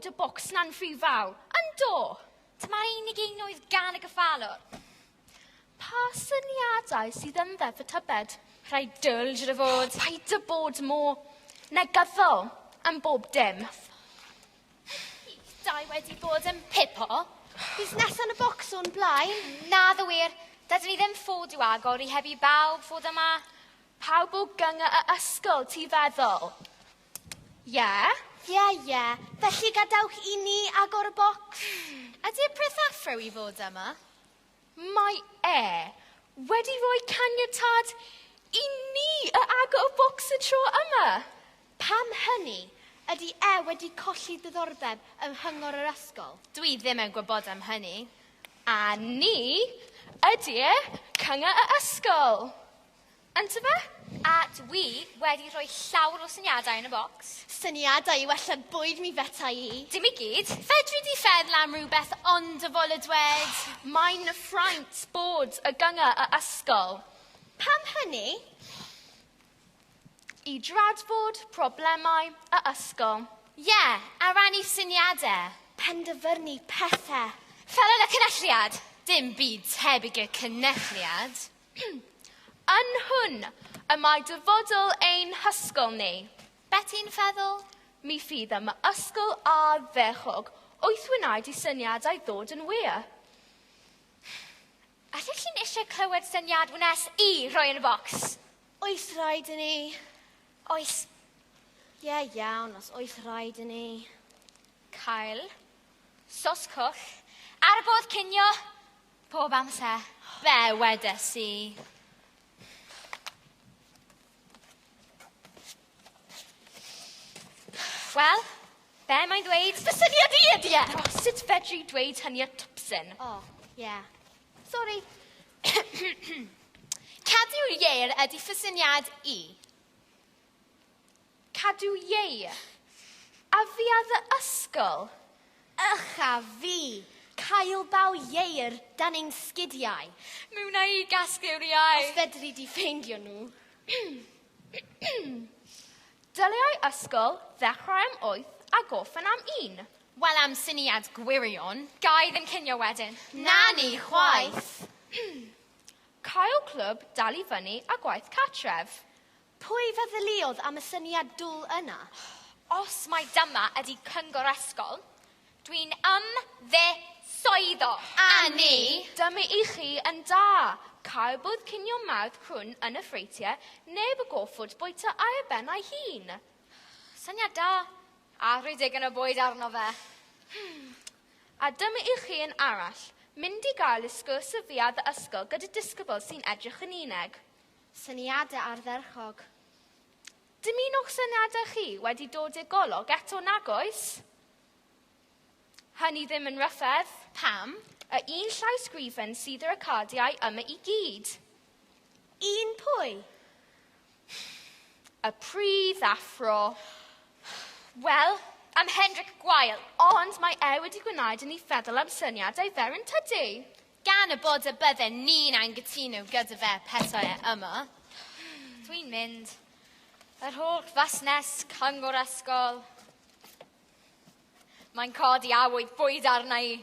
bod y bocs na'n rhifal. Yndo? Dyma'r unig un oedd gan y gyffalwr. Pa syniadau sydd yn ddefa tybed? Rhai dwlj dy fod. Paid y bod mor negyddol am bob dim. Dau wedi bod yn pipo. Bys nesan y bocs o'n blaen? Na ddwyr, dydyn ni ddim ffod i'w agor i heb i bawb fod yma. Pawb o gynga y ysgol, ti feddwl? Ie? Ie. Felly gadewch i ni agor y bocs. Ydy'r prithaffro i fod yma? Mae wedi rhoi caniatad i ni y agor y bocs y tro yma. Pam hynny? Ydy wedi colli diddordeb ym mhyngor yr ysgol? Dwi ddim yn gwybod am hynny. A ni ydy cynga y ysgol. Ynta fe? A dwi wedi rhoi llawer o syniadau yn y bocs. Syniadau i wellad bwyd mi feta i. Dim i gyd. Fedri di feddwl am rhywbeth ond y fol y dwed. Mae'n ffraint bod y gynga y ysgol. Pam hynny? I dradfod problemau y ysgol. Ie, a rannu syniadau. Penderfynu pethau. Fel yn y cynulliad, dim byd tebyg y cynulliad. Yn hwn y mae dyfodol ein hysgol ni. Beti'n feddwl? Mi fydd yma ysgol a ddechog wyth wneud I syniadau ddod yn wir. Allech chi'n eisiau clywed syniad wnes I rhoi yn y bocs? Oes rhaid i ni. Oes. Ie, iawn, os oes rhaid i ni. Cael, sos cwll, ar y bodd cinio, pob amser, fe wedes I. Wel, be mae'n dweud? Fy syniad I ydy e! O, sut fedri dweud hynny a twpsyn? Ie. Sori. Cadw ieir ydy ffysyniad I. Cadw iei. A fi oedd y ysgol. A fi. Cael baw ieir dan ein sgidiau. Mwna I gasglu'r iau. Os fedri di ffeindio nhw. Dyliau ysgol ddechrau am 8 a goffen am 1. Wel am syniad gwirion, gai ddim cinio wedyn. Na ni chwaith. Cael clwb dal I fyny a gwaith catref. Pwy feddyliodd am y syniad dwl yna? Os mai dyma ydy cyngor ysgol, dwi'n ymddeswyddo. A ni? Dyma I chi yn da. Cael bod cinio mawdd crwn yn y ffreitiau neb y goffod bwyta ai y ben ai hun. Syniad da. A rhywdig yn y bwyd arno fe. A dyma I chi yn arall. Mynd I gael y sgwrs y fiad y ysgol gyda disgybl sy'n edrych yn uneg. Syniadau ardderchog. Dim un o'ch syniadau chi wedi dod i'r golwg eto nag oes? Hynny ddim yn ryffedd. Pam? Y un llawsgrifen sydd yr cardiau yma I gyd. Un pwy? Y pridd athro. Wel, am Hendrick Gwael. Ond mae wedi gwneud yn Ei feddwl am syniadau fer yn tydi. Gan y bod y bydden ni'n anghytuno gyda fe pethau yma. Dwi'n mynd. Yr holl fasnes cyngor ysgol. Mae'n codi awyd bwyd arna I.